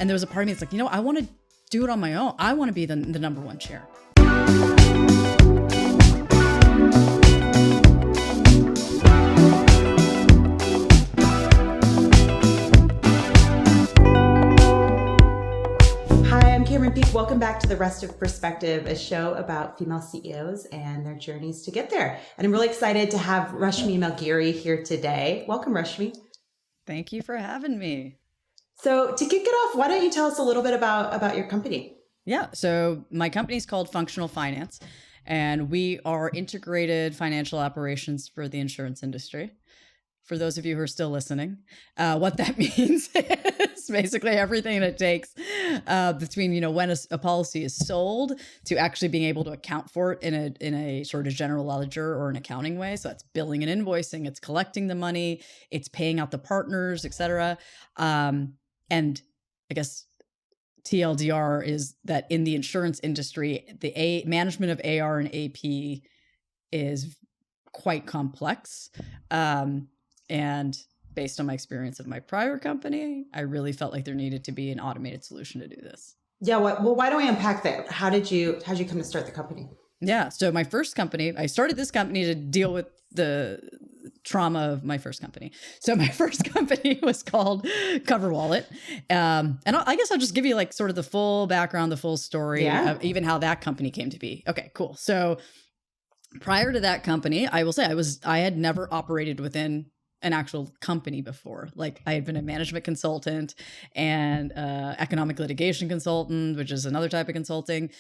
And there was a part of me that's like, I want to do it on my own. I want to be the number one chair. Peake, welcome back to the Restive Perspective, a show about female CEOs and their journeys to get there. And I'm really excited to have Rashmi Melgiri here today. Welcome, Rashmi. Thank you for having me. So to kick it off, why don't you tell us a little bit about your company? Yeah, so my company is called Functional Finance, and we are integrated financial operations for the insurance industry. For those of you who are still listening, what that means is basically everything that it takes between when a policy is sold to actually being able to account for it in a sort of general ledger or an accounting way. So that's billing and invoicing, it's collecting the money, it's paying out the partners, et cetera. And I guess TLDR is that in the insurance industry, the management of AR and AP is quite complex. And based on my experience of my prior company, I really felt like there needed to be an automated solution to do this. Yeah. Well, why don't we unpack that? How did you come to start the company? Yeah. So my first company, I started this company to deal with the trauma of my first company. So my first company was called Coverwallet. And I guess I'll just give you like sort of the full background, the full story of even how that company came to be. Okay, cool. So prior to that company, I will say I had never operated within an actual company before. Like I had been a management consultant and economic litigation consultant, which is another type of consulting.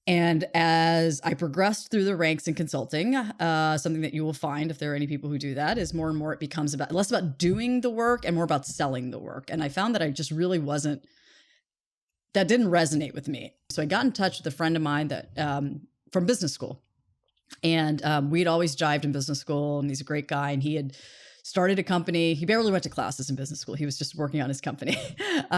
And as I progressed through the ranks in consulting, something that you will find if there are any people who do that is more and more it becomes less about doing the work and more about selling the work. And I found that I just really that didn't resonate with me. So I got in touch with a friend of mine that from business school. And we'd always jived in business school, and he's a great guy. And he had started a company. He barely went to classes in business school. He was just working on his company.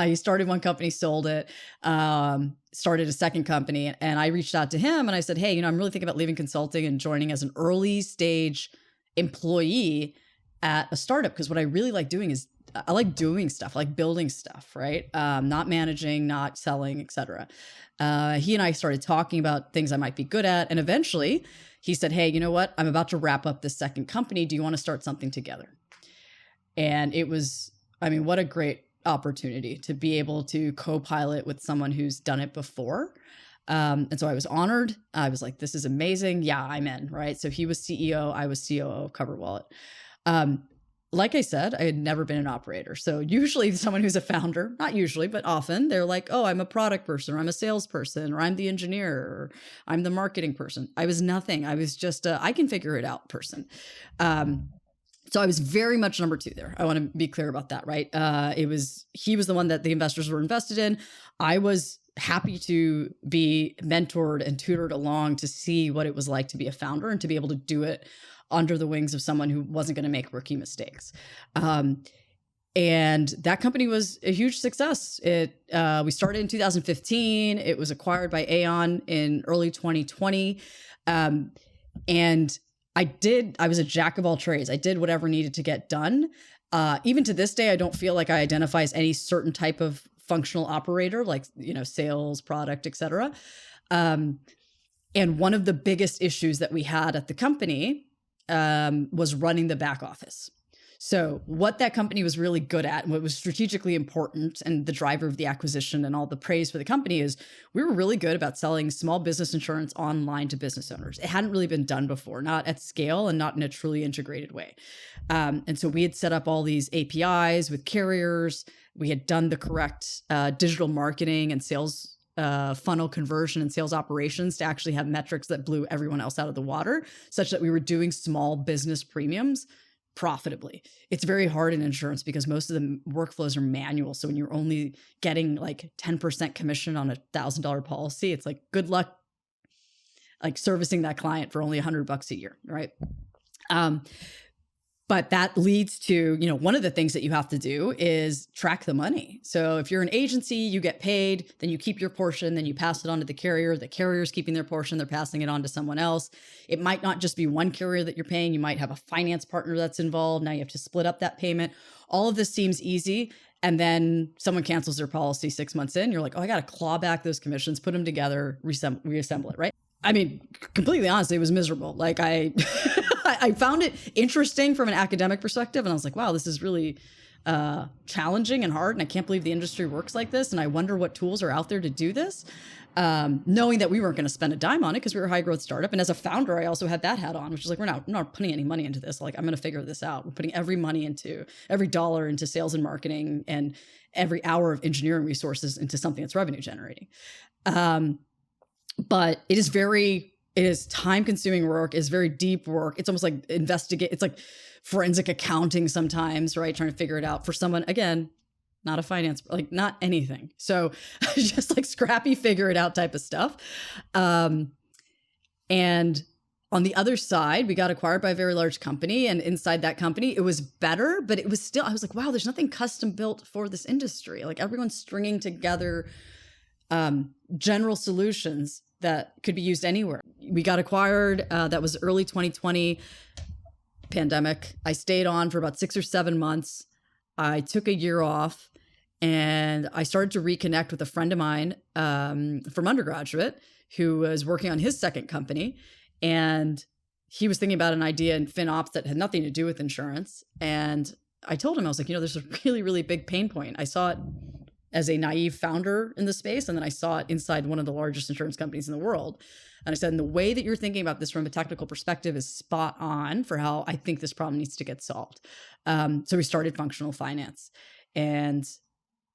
He started one company, sold it, started a second company. And I reached out to him and I said, hey, I'm really thinking about leaving consulting and joining as an early stage employee at a startup. Because what I really like doing is I like doing stuff, I like building stuff, right? Not managing, not selling, et cetera. He and I started talking about things I might be good at. And eventually he said, hey, you know what? I'm about to wrap up this second company. Do you want to start something together? And it was, what a great opportunity to be able to co-pilot with someone who's done it before. And so I was honored. I was like, this is amazing. Yeah, I'm in, right? So he was CEO, I was COO of Coverwallet. Like I said, I had never been an operator. So usually someone who's a founder, not usually, but often they're like, oh, I'm a product person, or I'm a salesperson, or I'm the engineer, or I'm the marketing person. I was nothing. I was just I can figure it out person. So I was very much number two there. I want to be clear about that, right? He was the one that the investors were invested in. I was happy to be mentored and tutored along to see what it was like to be a founder and to be able to do it under the wings of someone who wasn't going to make rookie mistakes. And that company was a huge success. We started in 2015. It was acquired by Aon in early 2020. And I was a jack of all trades. I did whatever needed to get done. Even to this day, I don't feel like I identify as any certain type of functional operator, like, sales, product, et cetera. And one of the biggest issues that we had at the company was running the back office. So what that company was really good at and what was strategically important and the driver of the acquisition and all the praise for the company is we were really good about selling small business insurance online to business owners. It hadn't really been done before, not at scale and not in a truly integrated way. And so we had set up all these APIs with carriers. We had done the correct digital marketing and sales funnel conversion and sales operations to actually have metrics that blew everyone else out of the water, such that we were doing small business premiums profitably. It's very hard in insurance because most of the workflows are manual. So when you're only getting like 10% commission on $1,000 policy, it's like, good luck like servicing that client for only $100 a year, right? But that leads to, one of the things that you have to do is track the money. So if you're an agency, you get paid, then you keep your portion, then you pass it on to the carrier. The carrier's keeping their portion, they're passing it on to someone else. It might not just be one carrier that you're paying. You might have a finance partner that's involved. Now you have to split up that payment. All of this seems easy And then someone cancels their policy 6 months in. You're like, oh, I got to claw back those commissions, put them together, reassemble it, right? I mean, completely honestly, it was miserable. Like I, I found it interesting from an academic perspective. And I was like, wow, this is really challenging and hard. And I can't believe the industry works like this. And I wonder what tools are out there to do this. Knowing that we weren't going to spend a dime on it because we were a high growth startup. And as a founder, I also had that hat on, which is like, we're not putting any money into this. Like, I'm going to figure this out. We're putting every dollar into sales and marketing and every hour of engineering resources into something that's revenue generating. But it is time consuming work. It's very deep work. It's almost like it's like forensic accounting sometimes, right? Trying to figure it out for someone, again, not a finance, like not anything. So just like scrappy, figure it out type of stuff. And on the other side, we got acquired by a very large company. And inside that company, it was better, but it was still, I was like, wow, there's nothing custom built for this industry. Like everyone's stringing together general solutions that could be used anywhere. We got acquired. That was early 2020 pandemic. I stayed on for about 6 or 7 months. I took a year off and I started to reconnect with a friend of mine from undergraduate who was working on his second company. And he was thinking about an idea in FinOps that had nothing to do with insurance. And I told him, I was like, there's a really, really big pain point. I saw it as a naive founder in the space. And then I saw it inside one of the largest insurance companies in the world. And I said, and the way that you're thinking about this from a technical perspective is spot on for how I think this problem needs to get solved. So we started Functional Finance. And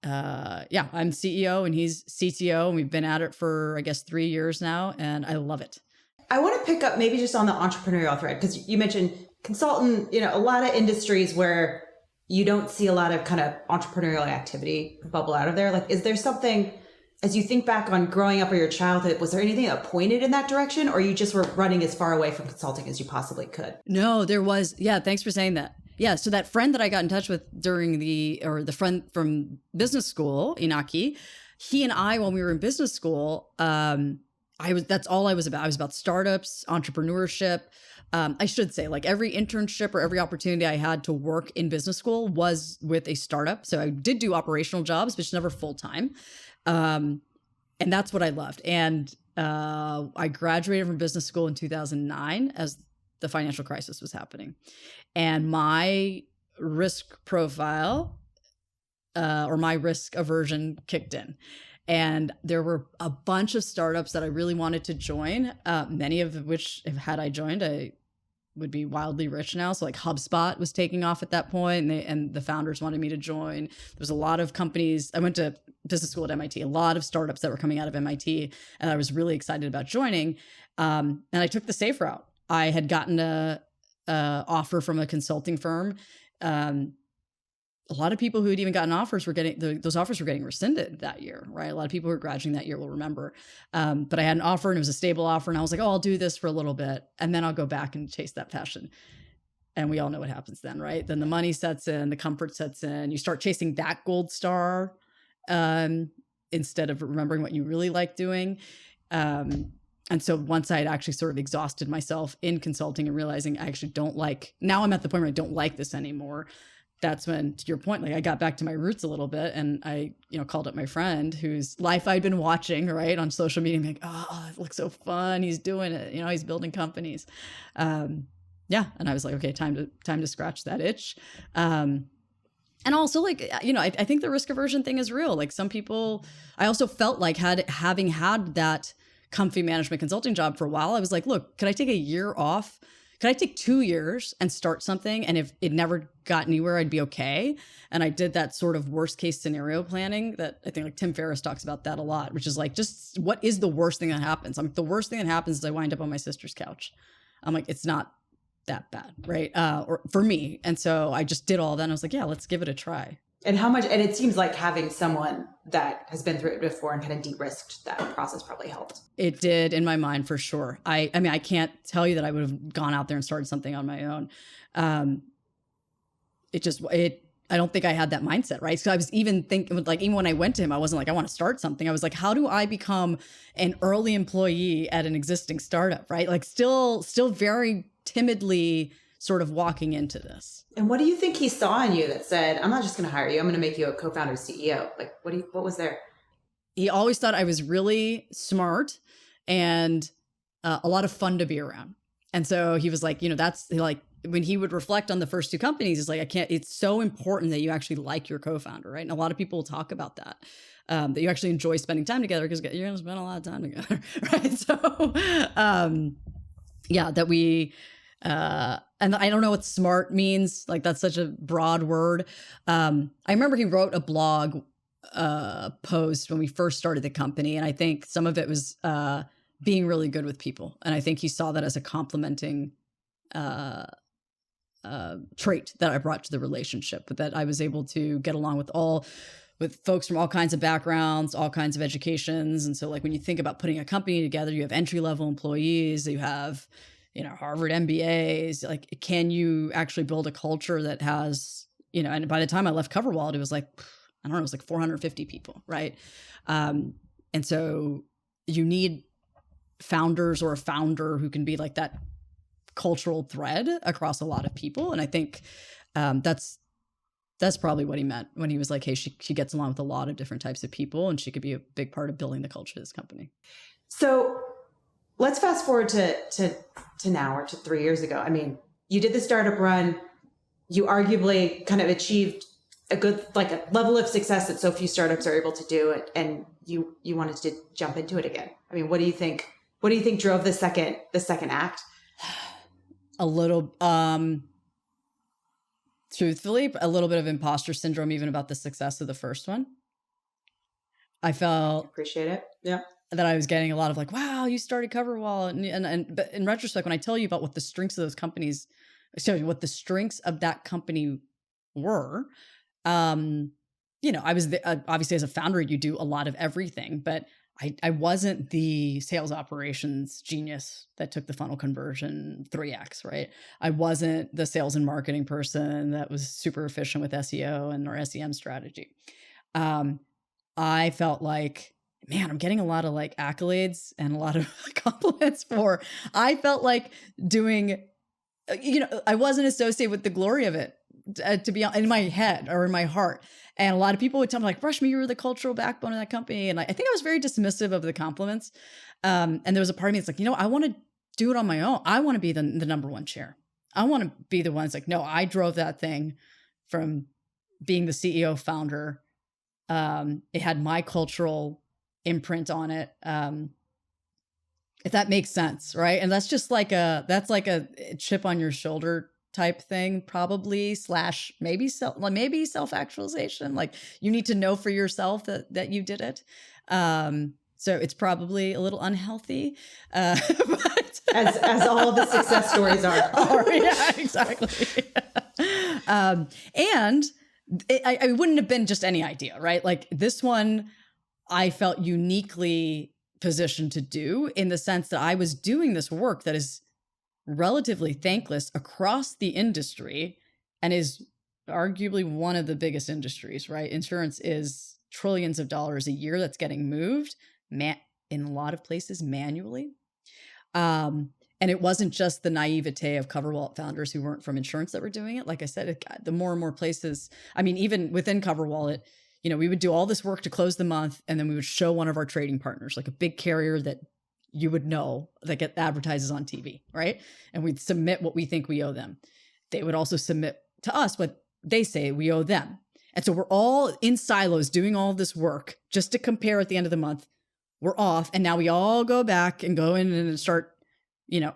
I'm CEO and he's CTO. And we've been at it for, I guess, 3 years now. And I love it. I want to pick up maybe just on the entrepreneurial thread, because you mentioned consultant, a lot of industries where you don't see a lot of kind of entrepreneurial activity bubble out of there. Like, is there something, as you think back on growing up or your childhood, was there anything that pointed in that direction, or you just were running as far away from consulting as you possibly could? No, there was. Yeah. Thanks for saying that. Yeah. So that friend that I got in touch with during the friend from business school, Inaki, he and I, when we were in business school, that's all I was about. I was about startups, entrepreneurship. I should say, like, every internship or every opportunity I had to work in business school was with a startup. So I did do operational jobs, but never full time. And that's what I loved. And I graduated from business school in 2009 as the financial crisis was happening. And my risk profile or my risk aversion kicked in. And there were a bunch of startups that I really wanted to join, many of which, had I joined, I would be wildly rich now. So like HubSpot was taking off at that point, and the founders wanted me to join. There was a lot of companies. I went to business school at MIT, a lot of startups that were coming out of MIT, and I was really excited about joining. And I took the safe route. I had gotten a offer from a consulting firm. A lot of people who had even gotten offers were getting those offers were getting rescinded that year, right? A lot of people who were graduating that year will remember. But I had an offer and it was a stable offer. And I was like, oh, I'll do this for a little bit. And then I'll go back and chase that passion. And we all know what happens then, right? Then the money sets in, the comfort sets in. You start chasing that gold star instead of remembering what you really like doing. And so once I had actually sort of exhausted myself in consulting and realizing I actually now I'm at the point where I don't like this anymore. That's when, to your point, like I got back to my roots a little bit, and I, called up my friend whose life I'd been watching, right, on social media, like, oh, it looks so fun. He's doing it. He's building companies. And I was like, okay, time to scratch that itch. And also, like, I think the risk aversion thing is real. Like, some people, I also felt like having had that comfy management consulting job for a while, I was like, look, could I take a year off? Could I take 2 years and start something? And if it never got anywhere, I'd be okay. And I did that sort of worst case scenario planning that I think like Tim Ferriss talks about that a lot, which is like, just what is the worst thing that happens? I'm like, the worst thing that happens is I wind up on my sister's couch. I'm like, it's not that bad, right? Or for me. And so I just did all that. And I was like, yeah, let's give it a try. And and it seems like having someone that has been through it before and kind of de-risked that process probably helped. It did in my mind for sure. I mean, I can't tell you that I would have gone out there and started something on my own. I don't think I had that mindset, right? So I was even thinking, like, even when I went to him, I wasn't like, I want to start something. I was like, how do I become an early employee at an existing startup, right? Like still very timidly sort of walking into this. And what do you think he saw in you that said, I'm not just going to hire you, I'm going to make you a co-founder CEO? Like, what was there? He always thought I was really smart and a lot of fun to be around. And so he was like, that's like, when he would reflect on the first two companies, it's like, it's so important that you actually like your co-founder, right? And a lot of people will talk about that, that you actually enjoy spending time together because you're going to spend a lot of time together, right? So, yeah, that we, and I don't know what smart means. Like, that's such a broad word. I remember he wrote a blog post when we first started the company. And I think some of it was being really good with people. And I think he saw that as a complimenting trait that I brought to the relationship, that I was able to get along with folks from all kinds of backgrounds, all kinds of educations. And so like when you think about putting a company together, you have entry-level employees, you have, Harvard MBAs, like, can you actually build a culture that has, and by the time I left Coverwallet, it was like, I don't know, it was like 450 people. Right. And so you need founders or a founder who can be like that cultural thread across a lot of people. And I think that's probably what he meant when he was like, hey, she gets along with a lot of different types of people and she could be a big part of building the culture of this company. So let's fast forward to now, or to 3 years ago. I mean, you did the startup run, you arguably kind of achieved a good, like a level of success that so few startups are able to do it. And you wanted to jump into it again. I mean, what do you think drove the second act? A little, truthfully, a little bit of imposter syndrome, even about the success of the first one. I felt appreciate it. Yeah. That I was getting a lot of like, wow, you started Coverwallet. But in retrospect, when I tell you about what the strengths of those companies, what the strengths of that company were, I was obviously as a founder, you do a lot of everything, but I wasn't the sales operations genius that took the funnel conversion 3x, right? I wasn't the sales and marketing person that was super efficient with SEO and our SEM strategy. I felt like, man, I'm getting a lot of like accolades and a lot of compliments I felt like doing, I wasn't associated with the glory of it, to be in my head or in my heart. And a lot of people would tell me like, Rashmi, you were the cultural backbone of that company. And I think I was very dismissive of the compliments. And there was a part of me that's like, I want to do it on my own. I want to be the number one chair. I want to be the one that's like, no, I drove that thing from being the CEO founder. It had my cultural imprint on it. If that makes sense. Right. And that's just like that's like a chip on your shoulder type thing, probably / maybe self-actualization. Like you need to know for yourself that you did it. So it's probably a little unhealthy, but as all the success stories are. Yeah, exactly. And I wouldn't have been just any idea, right? Like this one, I felt uniquely positioned to do in the sense that I was doing this work that is relatively thankless across the industry and is arguably one of the biggest industries, right? Insurance is trillions of dollars a year that's getting moved in a lot of places manually. And it wasn't just the naivete of Coverwallet founders who weren't from insurance that were doing it. Like I said, the more and more places, I mean, even within Coverwallet, we would do all this work to close the month, and then we would show one of our trading partners, like a big carrier that you would know that advertises on TV, right? And we'd submit what we think we owe them. They would also submit to us what they say we owe them. And so we're all in silos doing all this work just to compare at the end of the month. We're off. And now we all go back and go in and start,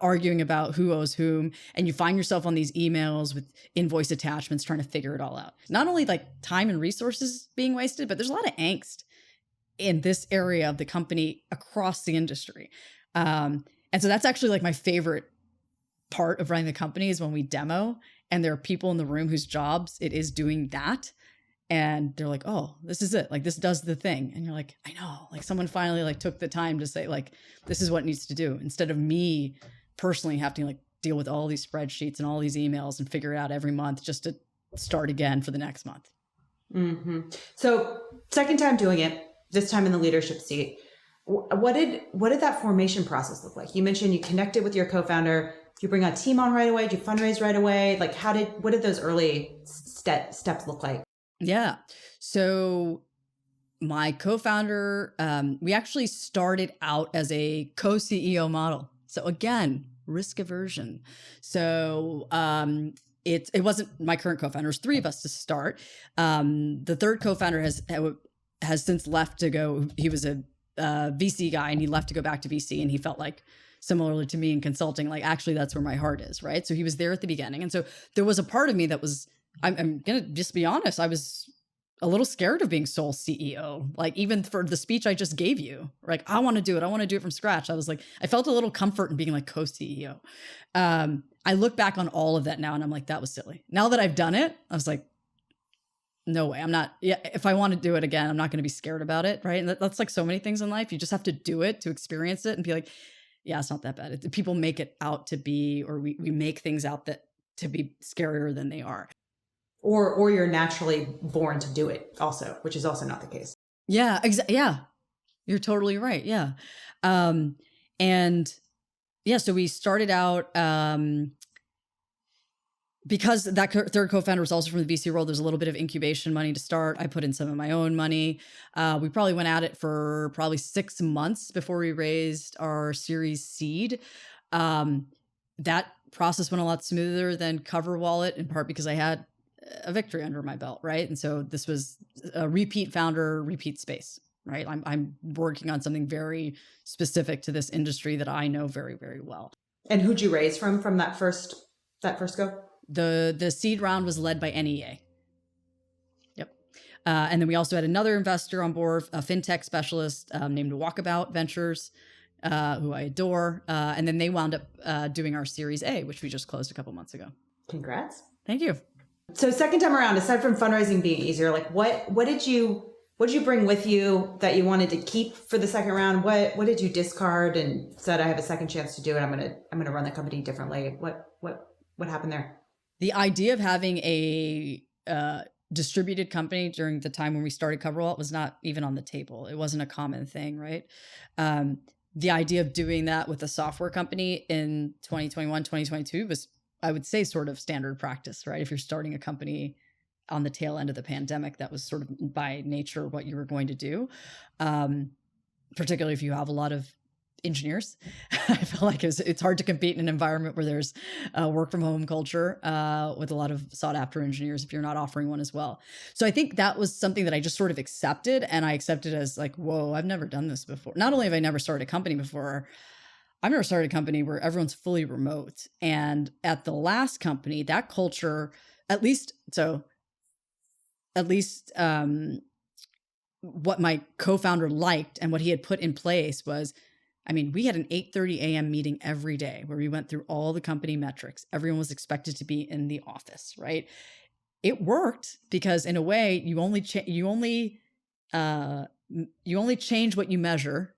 arguing about who owes whom. And you find yourself on these emails with invoice attachments trying to figure it all out. Not only like time and resources being wasted, but there's a lot of angst in this area of the company across the industry. And so that's actually like my favorite part of running the company is when we demo and there are people in the room whose jobs it is doing that. And they're like, oh, this is it. Like this does the thing. And you're like, I know, like someone finally like took the time to say like, this is what it needs to do, instead of me personally having to like deal with all these spreadsheets and all these emails and figure it out every month just to start again for the next month. Mm-hmm. So second time doing it, this time in the leadership seat. What did that formation process look like? You mentioned you connected with your co-founder. you bring a team on right away? Did you fundraise right away? Like what did those early steps look like? Yeah. So my co-founder, we actually started out as a co-CEO model. So again, risk aversion. So it wasn't my current co-founder. There's three of us to start. The third co-founder has since left to go. He was a VC guy, and he left to go back to VC, and he felt like, similarly to me in consulting, like actually that's where my heart is, right? So he was there at the beginning, and so there was a part of me that was, I'm gonna just be honest, I was a little scared of being sole CEO. Like even for the speech I just gave you, like I want to do it. I want to do it from scratch. I was like, I felt a little comfort in being like co-CEO. I look back on all of that now and I'm like, that was silly. Now that I've done it, I was like, no way. I'm not, yeah, if I want to do it again, I'm not going to be scared about it. Right. And that's like so many things in life. You just have to do it to experience it and be like, yeah, it's not that bad. People make it out to be, or we make things out that to be scarier than they are. Or you're naturally born to do it also, which is also not the case. Yeah, yeah, you're totally right. Yeah. And yeah, so we started out, because that third co-founder was also from the VC world, there's a little bit of incubation money to start. I put in some of my own money. We probably went at it for probably 6 months before we raised our Series seed. That process went a lot smoother than Coverwallet, in part because I had a victory under my belt, right? And so this was a repeat founder, repeat space, right? I'm working on something very specific to this industry that I know very, very well. And who'd you raise from that first go? The seed round was led by NEA. Yep. And then we also had another investor on board, a fintech specialist named Walkabout Ventures, who I adore. And then they wound up doing our Series A, which we just closed a couple months ago. Congrats. Thank you. So second time around, aside from fundraising being easier, like what did you bring with you that you wanted to keep for the second round? What did you discard and said, I have a second chance to do it. I'm gonna run the company differently. What happened there? The idea of having a distributed company during the time when we started Coverwallet was not even on the table. It wasn't a common thing, right? The idea of doing that with a software company in 2021, 2022 was, I would say, sort of standard practice, right? If you're starting a company on the tail end of the pandemic, that was sort of by nature what you were going to do. Particularly if you have a lot of engineers. I feel like it's hard to compete in an environment where there's a work from home culture with a lot of sought after engineers if you're not offering one as well. So I think that was something that I just sort of accepted, and I accepted as like, whoa, I've never done this before. Not only have I never started a company before, I've never started a company where everyone's fully remote. And at the last company, that culture, at least what my co-founder liked and what he had put in place was, I mean, we had an 8:30 a.m. meeting every day where we went through all the company metrics. Everyone was expected to be in the office, right? It worked because in a way, you only change what you measure,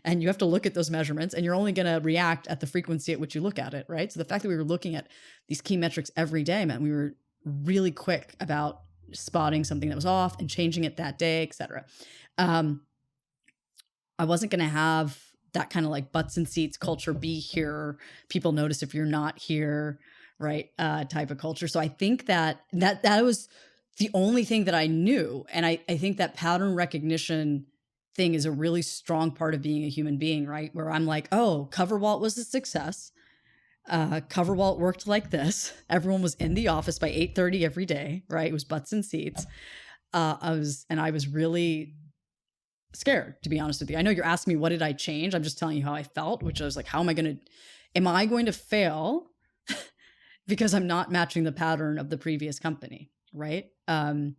and you have to look at those measurements, and you're only going to react at the frequency at which you look at it, right? So the fact that we were looking at these key metrics every day meant we were really quick about spotting something that was off and changing it that day, et cetera. I wasn't going to have that kind of like butts and seats culture, be here, people notice if you're not here, right? Type of culture. So I think that was the only thing that I knew. And I think that pattern recognition thing is a really strong part of being a human being, right? Where I'm like, oh, Coverwallet was a success. Coverwallet worked like this. Everyone was in the office by 8:30 every day, right? It was butts and seats. I was really scared, to be honest with you. I know you're asking me, what did I change? I'm just telling you how I felt, which I was like, am I going to fail because I'm not matching the pattern of the previous company, right? And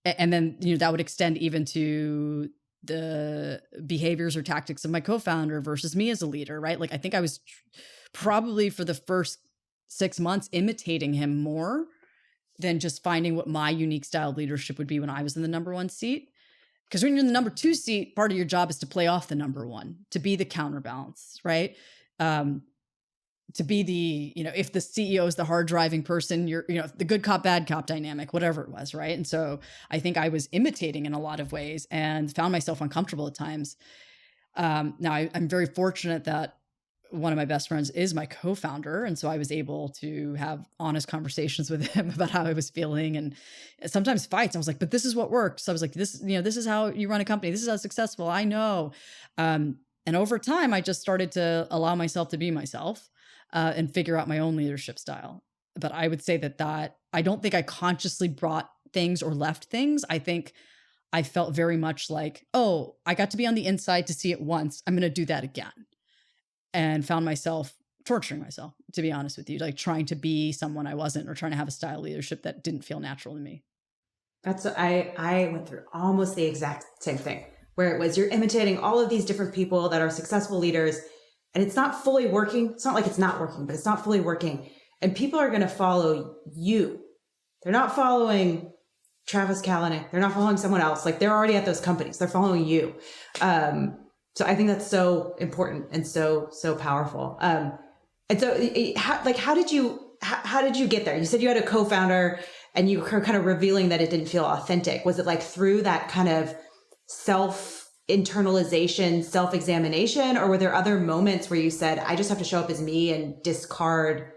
then, that would extend even to the behaviors or tactics of my co-founder versus me as a leader, right? Like, I think I was probably for the first 6 months imitating him more than just finding what my unique style of leadership would be when I was in the number one seat. Because when you're in the number two seat, part of your job is to play off the number one, to be the counterbalance, right? To be the, if the CEO is the hard driving person, you're, the good cop, bad cop dynamic, whatever it was, right? And so I think I was imitating in a lot of ways and found myself uncomfortable at times. Now I'm very fortunate that one of my best friends is my co-founder. And so I was able to have honest conversations with him about how I was feeling, and sometimes fights. I was like, but this is what works. I was like, this, this is how you run a company. This is how successful. I know. And over time, I just started to allow myself to be myself and figure out my own leadership style. But I would say that I don't think I consciously brought things or left things. I think I felt very much like, oh, I got to be on the inside to see it once. I'm going to do that again. And found myself torturing myself, to be honest with you, like trying to be someone I wasn't, or trying to have a style of leadership that didn't feel natural to me. I went through almost the exact same thing, where it was you're imitating all of these different people that are successful leaders, and it's not fully working. It's not like it's not working, but it's not fully working. And people are going to follow you. They're not following Travis Kalanick. They're not following someone else. Like, they're already at those companies. They're following you. So I think that's so important and so powerful. And so how did you get there? You said you had a co-founder and you were kind of revealing that it didn't feel authentic. Was it like through that kind of self-internalization, self-examination, or were there other moments where you said, I just have to show up as me and discard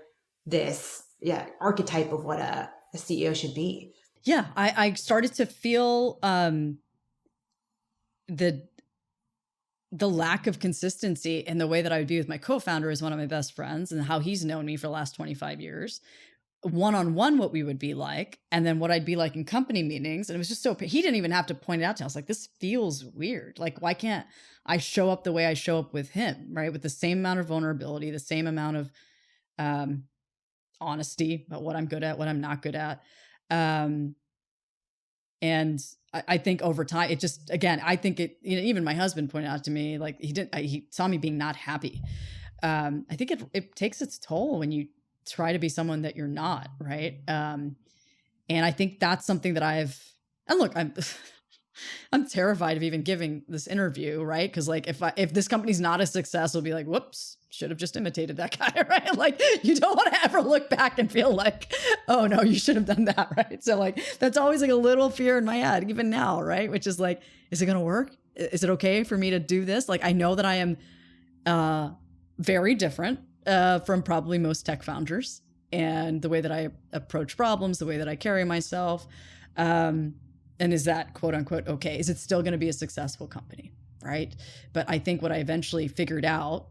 this archetype of what a CEO should be? Yeah, I started to feel the lack of consistency in the way that I would be with my co-founder, is one of my best friends, and how he's known me for the last 25 years, one-on-one, what we would be like, and then what I'd be like in company meetings. And it was just he didn't even have to point it out to me. I was like, this feels weird. Like, why can't I show up the way I show up with him, right? With the same amount of vulnerability, the same amount of honesty about what I'm good at, what I'm not good at. And I think over time, it just, again, I think it, even my husband pointed out to me, like, he saw me being not happy. I think it takes its toll when you try to be someone that you're not, right? And I think that's something that and look, I'm terrified of even giving this interview, right? Because like, if this company's not a success, it'll be like, whoops, should have just imitated that guy, right? Like, you don't want to ever look back and feel like, oh no, you should have done that, right? So like, that's always like a little fear in my head, even now, right? Which is like, is it going to work? Is it okay for me to do this? Like, I know that I am very different from probably most tech founders, and the way that I approach problems, the way that I carry myself. And is that quote unquote okay? Is it still going to be a successful company, right? But I think what I eventually figured out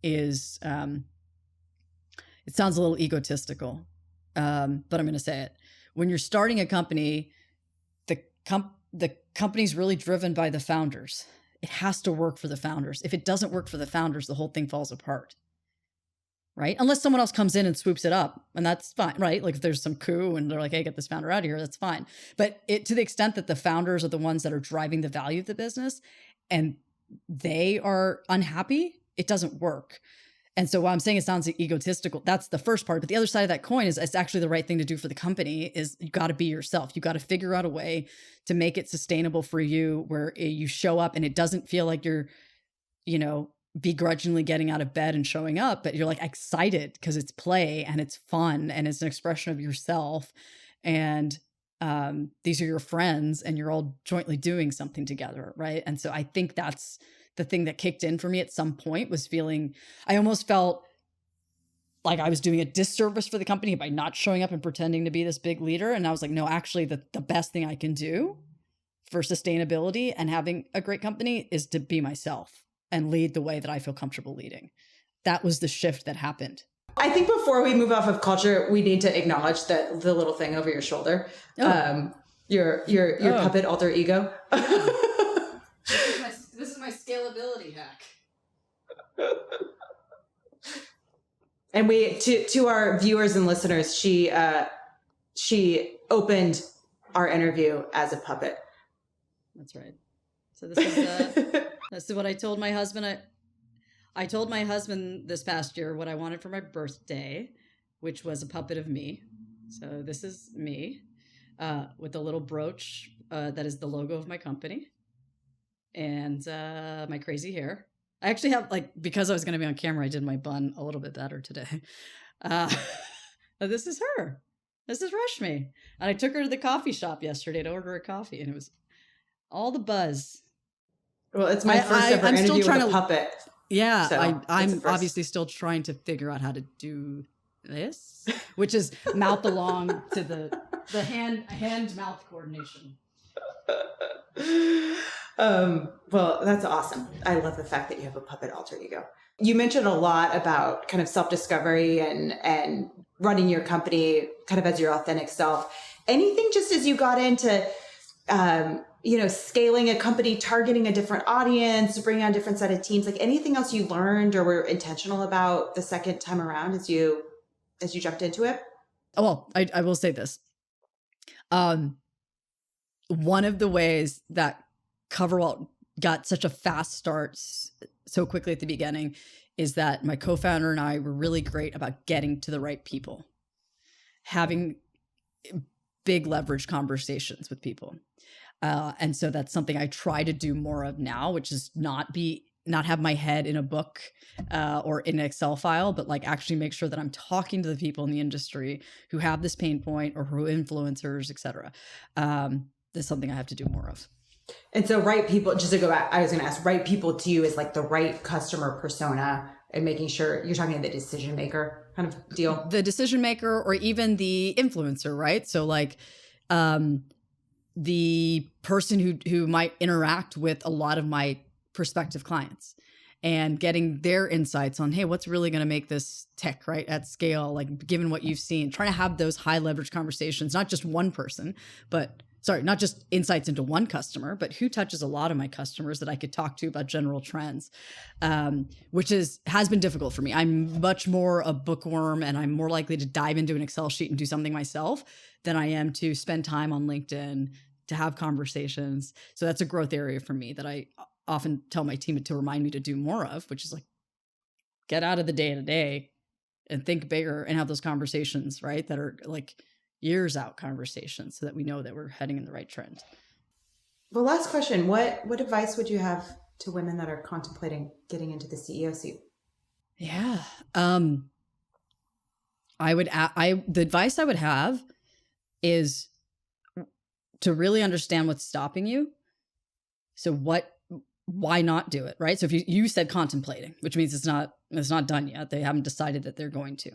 is, it sounds a little egotistical, but I'm going to say it. When you're starting a company, the company's really driven by the founders. It has to work for the founders. If it doesn't work for the founders, the whole thing falls apart. Right? Unless someone else comes in and swoops it up, and that's fine, right? Like, if there's some coup and they're like, hey, get this founder out of here, that's fine. But to the extent that the founders are the ones that are driving the value of the business and they are unhappy, it doesn't work. And so while I'm saying it sounds egotistical, that's the first part. But the other side of that coin is, it's actually the right thing to do for the company. Is you got to be yourself. You got to figure out a way to make it sustainable for you, where you show up and it doesn't feel like you're, begrudgingly getting out of bed and showing up, but you're like excited because it's play and it's fun and it's an expression of yourself. And these are your friends and you're all jointly doing something together, right? And so I think that's the thing that kicked in for me at some point, was I almost felt like I was doing a disservice for the company by not showing up and pretending to be this big leader. And I was like, no, actually the best thing I can do for sustainability and having a great company is to be myself and lead the way that I feel comfortable leading. That was the shift that happened. I think before we move off of culture, we need to acknowledge that the little thing over your shoulder, your puppet alter ego. This is my scalability hack. And to our viewers and listeners, she opened our interview as a puppet. That's right. So this is what I told my husband. I told my husband this past year what I wanted for my birthday, which was a puppet of me. So this is me with a little brooch that is the logo of my company, and my crazy hair. I actually have, because I was going to be on camera, I did my bun a little bit better today. This is her. This is Rashmi. And I took her to the coffee shop yesterday to order a coffee, and it was all the buzz. Well, it's my first ever interview with a puppet. Yeah, So it's a I'm first. obviously still trying to figure out how to do this, which is mouth along to the hand mouth coordination. Well, that's awesome. I love the fact that you have a puppet alter ego. You mentioned a lot about kind of self-discovery and running your company kind of as your authentic self. Anything just as you got into, scaling a company, targeting a different audience, bringing on a different set of teams, like anything else you learned or were intentional about the second time around as you jumped into it? Oh, well, I will say this. One of the ways that Coverwallet got such a fast start so quickly at the beginning is that my co-founder and I were really great about getting to the right people, having big leverage conversations with people. And so that's something I try to do more of now, which is not have my head in a book or in an Excel file, but like actually make sure that I'm talking to the people in the industry who have this pain point or who are influencers, et cetera. That's something I have to do more of. And so right people, just to go back, I was going to ask, right people to you is like the right customer persona and making sure you're talking to the decision maker kind of deal. The decision maker or even the influencer, right? So like the person who might interact with a lot of my prospective clients and getting their insights on, hey, what's really going to make this tick, right, at scale, like given what you've seen, trying to have those high leverage conversations, not just one person, not just insights into one customer, but who touches a lot of my customers that I could talk to about general trends, which has been difficult for me. I'm much more a bookworm and I'm more likely to dive into an Excel sheet and do something myself than I am to spend time on LinkedIn to have conversations. So that's a growth area for me that I often tell my team to remind me to do more of, which is like get out of the day to day and think bigger and have those conversations, right? That are like years out conversations so that we know that we're heading in the right trend. Well, last question. What advice would you have to women that are contemplating getting into the CEO seat? Yeah. The advice I would have is to really understand what's stopping you. So why not do it, right? So if you said contemplating, which means it's not done yet. They haven't decided that they're going to.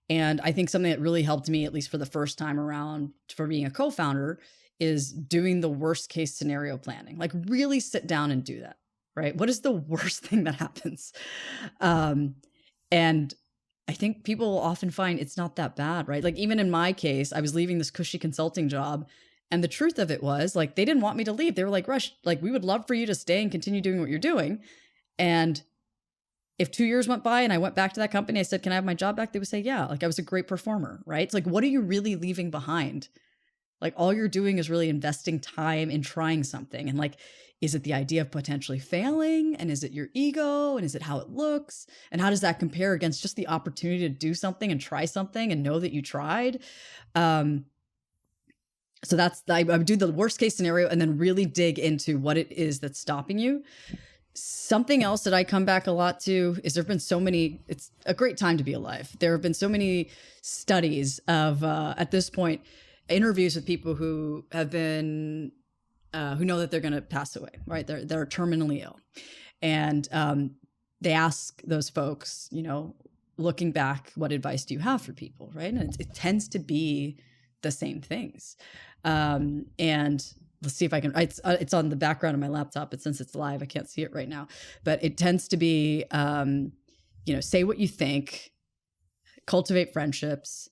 And I think something that really helped me, at least for the first time around for being a co-founder, is doing the worst case scenario planning. Like really sit down and do that, right? What is the worst thing that happens? And I think people often find it's not that bad, right? Like even in my case, I was leaving this cushy consulting job. And the truth of it was like, they didn't want me to leave. They were like, Rush, like we would love for you to stay and continue doing what you're doing. And if 2 years went by and I went back to that company, I said, can I have my job back? They would say, yeah, like I was a great performer, right? It's like, what are you really leaving behind? Like all you're doing is really investing time in trying something. And like, is it the idea of potentially failing? And is it your ego? And is it how it looks? And how does that compare against just the opportunity to do something and try something and know that you tried? So I would do the worst case scenario and then really dig into what it is that's stopping you. Something else that I come back a lot to is it's a great time to be alive. There have been so many studies of, at this point, interviews with people who have been, who know that they're going to pass away, right? They're terminally ill. And they ask those folks, looking back, what advice do you have for people, right? And it tends to be the same things. And let's see if I can, it's on the background of my laptop, but since it's live, I can't see it right now, but it tends to be, say what you think, cultivate friendships,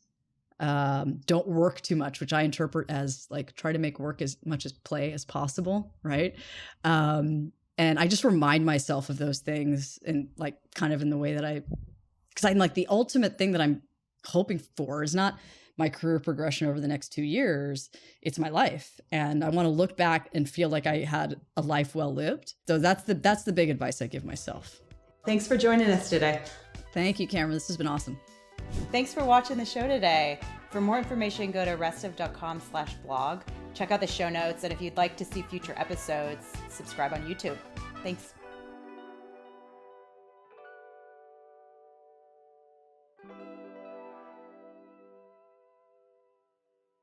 don't work too much, which I interpret as like, try to make work as much as play as possible. Right. And I just remind myself of those things and like kind of in the way that because I'm like the ultimate thing that I'm hoping for is not my career progression over the next 2 years, it's my life. And I want to look back and feel like I had a life well lived. So that's the big advice I give myself. Thanks for joining us today. Thank you, Cameron. This has been awesome. Thanks for watching the show today. For more information, go to restive.com/blog. Check out the show notes. And if you'd like to see future episodes, subscribe on YouTube. Thanks.